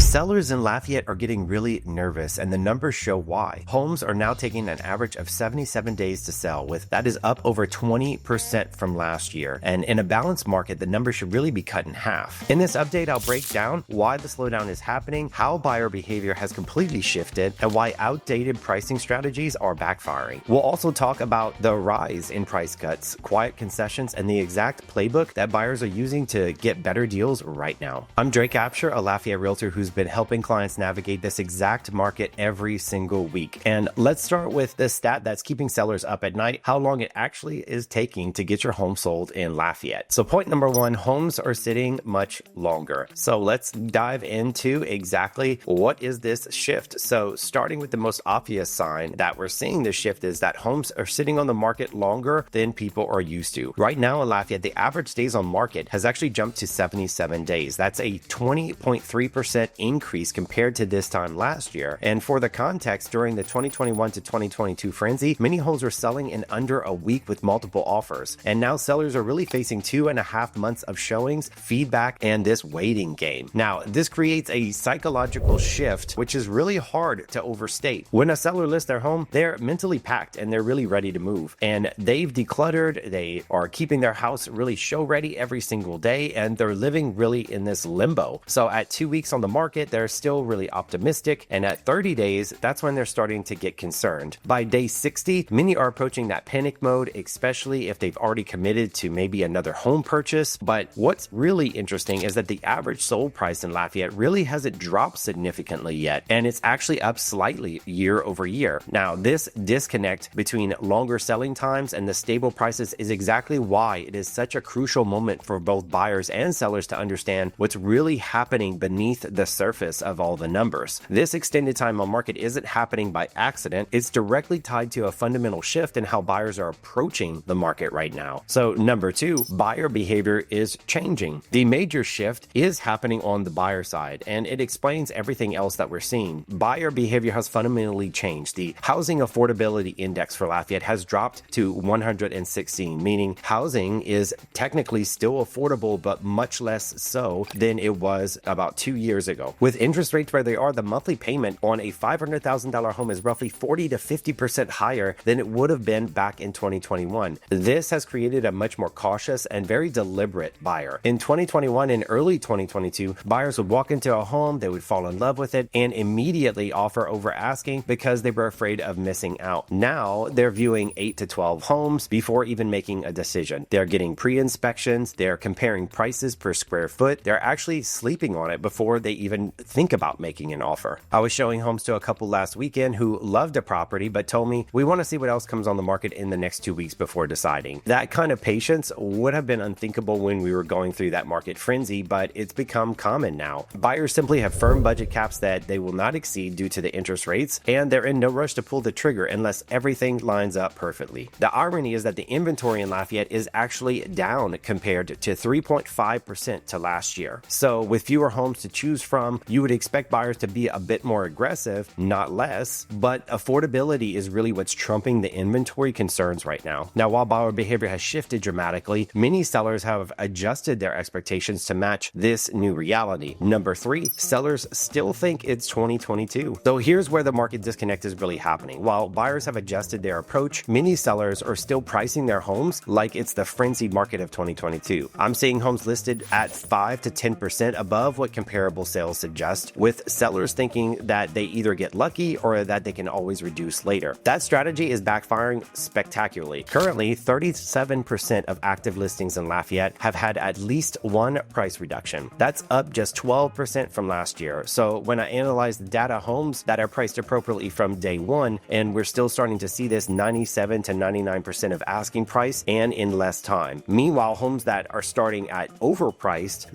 Sellers in Lafayette are getting really nervous, and the numbers show why. Homes are now taking an average of 77 days to sell, that is up over 20% from last year. And in a balanced market, the number should really be cut in half. In this update, I'll break down why the slowdown is happening, how buyer behavior has completely shifted, and why outdated pricing strategies are backfiring. We'll also talk about the rise in price cuts, quiet concessions, and the exact playbook that buyers are using to get better deals right now. I'm Drake Abshire, a Lafayette realtor who's been helping clients navigate this exact market every single week. And let's start with the stat that's keeping sellers up at night, how long it actually is taking to get your home sold in Lafayette. So point number one, homes are sitting much longer. So let's dive into exactly what is this shift. So starting with the most obvious sign that we're seeing this shift is that homes are sitting on the market longer than people are used to. Right now in Lafayette, the average days on market has actually jumped to 77 days. That's a 20.3% increase compared to this time last year. And for the context, during the 2021 to 2022 frenzy, many homes were selling in under a week with multiple offers. And now sellers are really facing 2.5 months of showings, feedback, and this waiting game. Now, this creates a psychological shift, which is really hard to overstate. When a seller lists their home, they're mentally packed and they're really ready to move. And they've decluttered, they are keeping their house really show ready every single day, and they're living really in this limbo. So at 2 weeks on the market, they're still really optimistic, and at 30 days, that's when they're starting to get concerned. By day 60, many are approaching that panic mode, especially if they've already committed to maybe another home purchase. But what's really interesting is that the average sold price in Lafayette really hasn't dropped significantly yet, and it's actually up slightly year over year. Now, this disconnect between longer selling times and the stable prices is exactly why it is such a crucial moment for both buyers and sellers to understand what's really happening beneath the surface of all the numbers. This extended time on market isn't happening by accident. It's directly tied to a fundamental shift in how buyers are approaching the market right now. So number two, buyer behavior is changing. The major shift is happening on the buyer side, and it explains everything else that we're seeing. Buyer behavior has fundamentally changed. The housing affordability index for Lafayette has dropped to 116, meaning housing is technically still affordable, but much less so than it was about 2 years ago. With interest rates where they are, the monthly payment on a $500,000 home is roughly 40 to 50% higher than it would have been back in 2021. This has created a much more cautious and very deliberate buyer. In 2021 and early 2022, buyers would walk into a home, they would fall in love with it, and immediately offer over asking because they were afraid of missing out. Now, they're viewing 8 to 12 homes before even making a decision. They're getting pre-inspections, they're comparing prices per square foot, they're actually sleeping on it before they even think about making an offer. I was showing homes to a couple last weekend who loved a property but told me, we want to see what else comes on the market in the next 2 weeks before deciding. That kind of patience would have been unthinkable when we were going through that market frenzy, but it's become common now. Buyers simply have firm budget caps that they will not exceed due to the interest rates, and they're in no rush to pull the trigger unless everything lines up perfectly. The irony is that the inventory in Lafayette is actually down compared to 3.5% to last year. So with fewer homes to choose from, you would expect buyers to be a bit more aggressive, not less, but affordability is really what's trumping the inventory concerns right now. Now, while buyer behavior has shifted dramatically, many sellers have adjusted their expectations to match this new reality. Number three, sellers still think it's 2022. So here's where the market disconnect is really happening. While buyers have adjusted their approach, many sellers are still pricing their homes like it's the frenzied market of 2022. I'm seeing homes listed at 5 to 10% above what comparable sales suggest, with sellers thinking that they either get lucky or that they can always reduce later. That strategy is backfiring spectacularly. Currently, 37% of active listings in Lafayette have had at least one price reduction. That's up just 12% from last year. So when I analyze the data, homes that are priced appropriately from day one, and we're still starting to see this 97 to 99% of asking price and in less time. Meanwhile, homes that are starting at overpriced,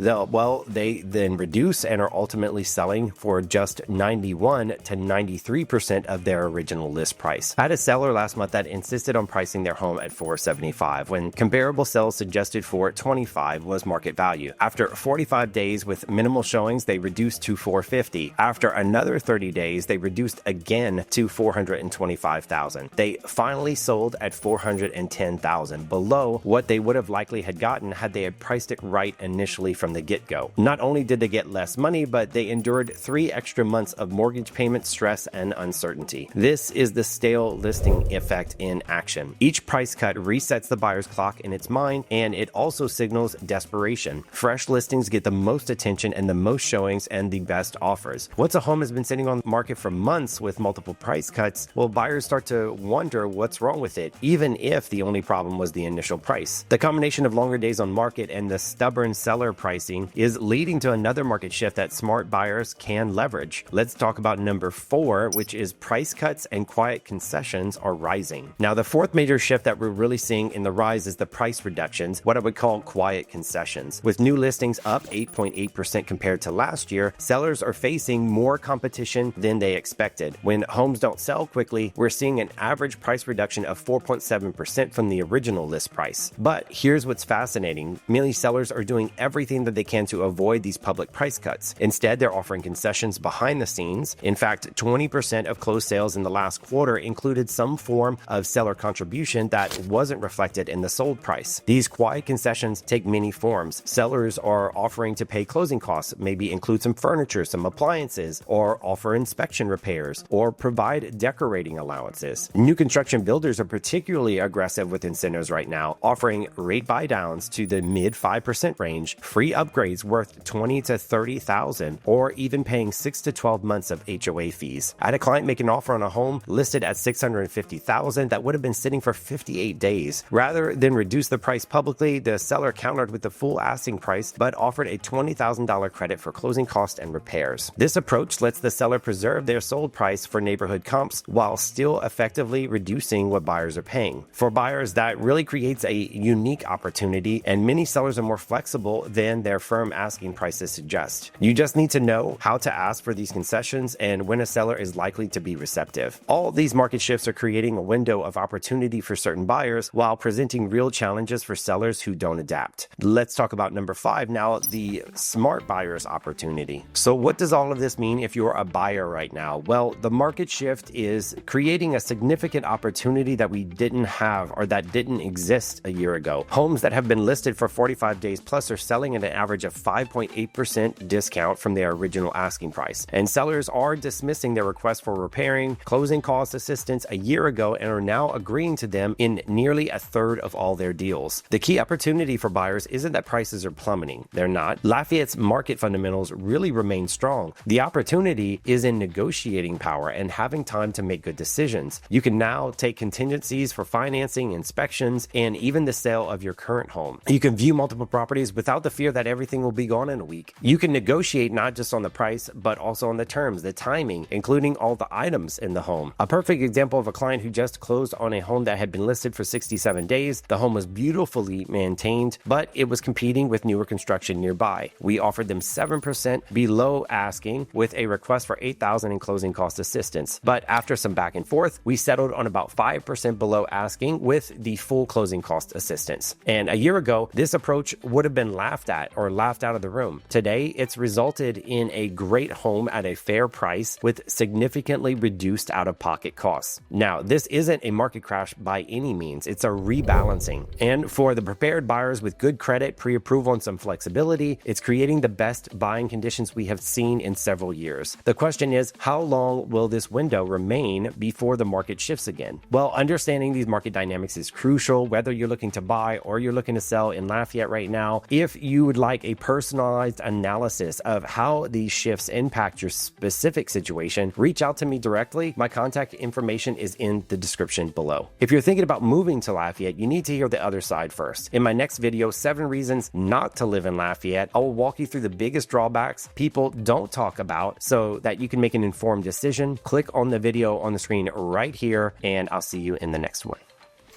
they then reduce and are ultimately selling for just 91 to 93% of their original list price. I had a seller last month that insisted on pricing their home at $475 when comparable sales suggested for $25 was market value. After 45 days with minimal showings, they reduced to $450. After another 30 days, they reduced again to $425,000. They finally sold at $410,000, below what they would have likely had gotten had they had priced it right initially from the get-go. Not only did they get less money, but but they endured 3 extra months of mortgage payment stress and uncertainty. This is the stale listing effect in action. Each price cut resets the buyer's clock in its mind, and it also signals desperation. Fresh listings get the most attention and the most showings and the best offers. Once a home has been sitting on the market for months with multiple price cuts, well, buyers start to wonder what's wrong with it, even if the only problem was the initial price. The combination of longer days on market and the stubborn seller pricing is leading to another market shift that smart buyers can leverage. Let's talk about number 4, which is price cuts and quiet concessions are rising. Now, the fourth major shift that we're really seeing in the rise is the price reductions, what I would call quiet concessions. With new listings up 8.8% compared to last year, sellers are facing more competition than they expected. When homes don't sell quickly, we're seeing an average price reduction of 4.7% from the original list price. But here's what's fascinating. Many sellers are doing everything that they can to avoid these public price cuts. Instead, they're offering concessions behind the scenes. In fact, 20% of closed sales in the last quarter included some form of seller contribution that wasn't reflected in the sold price. These quiet concessions take many forms. Sellers are offering to pay closing costs, maybe include some furniture, some appliances, or offer inspection repairs, or provide decorating allowances. New construction builders are particularly aggressive with incentives right now, offering rate buy downs to the mid 5% range, free upgrades worth $20,000 to $30,000, or even paying 6 to 12 months of HOA fees. I had a client make an offer on a home listed at $650,000 that would have been sitting for 58 days. Rather than reduce the price publicly, the seller countered with the full asking price, but offered a $20,000 credit for closing costs and repairs. This approach lets the seller preserve their sold price for neighborhood comps while still effectively reducing what buyers are paying. For buyers, that really creates a unique opportunity, and many sellers are more flexible than their firm asking prices suggest. You just need to know how to ask for these concessions and when a seller is likely to be receptive. All these market shifts are creating a window of opportunity for certain buyers while presenting real challenges for sellers who don't adapt. Let's talk about number 5 now, the smart buyer's opportunity. So what does all of this mean if you're a buyer right now? Well, the market shift is creating a significant opportunity that we didn't have or that didn't exist a year ago. Homes that have been listed for 45 days plus are selling at an average of 5.8% discount from their original asking price. And sellers are dismissing their requests for repairing, closing cost assistance a year ago and are now agreeing to them in nearly a third of all their deals. The key opportunity for buyers isn't that prices are plummeting. They're not. Lafayette's market fundamentals really remain strong. The opportunity is in negotiating power and having time to make good decisions. You can now take contingencies for financing, inspections, and even the sale of your current home. You can view multiple properties without the fear that everything will be gone in a week. You can negotiate not just on the price, but also on the terms, the timing, including all the items in the home. A perfect example of a client who just closed on a home that had been listed for 67 days. The home was beautifully maintained, but it was competing with newer construction nearby. We offered them 7% below asking with a request for $8,000 in closing cost assistance. But after some back and forth, we settled on about 5% below asking with the full closing cost assistance. And a year ago, this approach would have been laughed at or laughed out of the room. Today, it's resulted in a great home at a fair price with significantly reduced out-of-pocket costs. Now, this isn't a market crash by any means. It's a rebalancing. And for the prepared buyers with good credit, pre-approval, and some flexibility, it's creating the best buying conditions we have seen in several years. The question is, how long will this window remain before the market shifts again? Well, understanding these market dynamics is crucial, whether you're looking to buy or you're looking to sell in Lafayette right now. If you would like a personalized analysis of how these shifts impact your specific situation, reach out to me directly. My contact information is in the description below. If you're thinking about moving to Lafayette, you need to hear the other side first. In my next video, 7 reasons not to live in Lafayette, I will walk you through the biggest drawbacks people don't talk about so that you can make an informed decision. Click on the video on the screen right here, and I'll see you in the next one.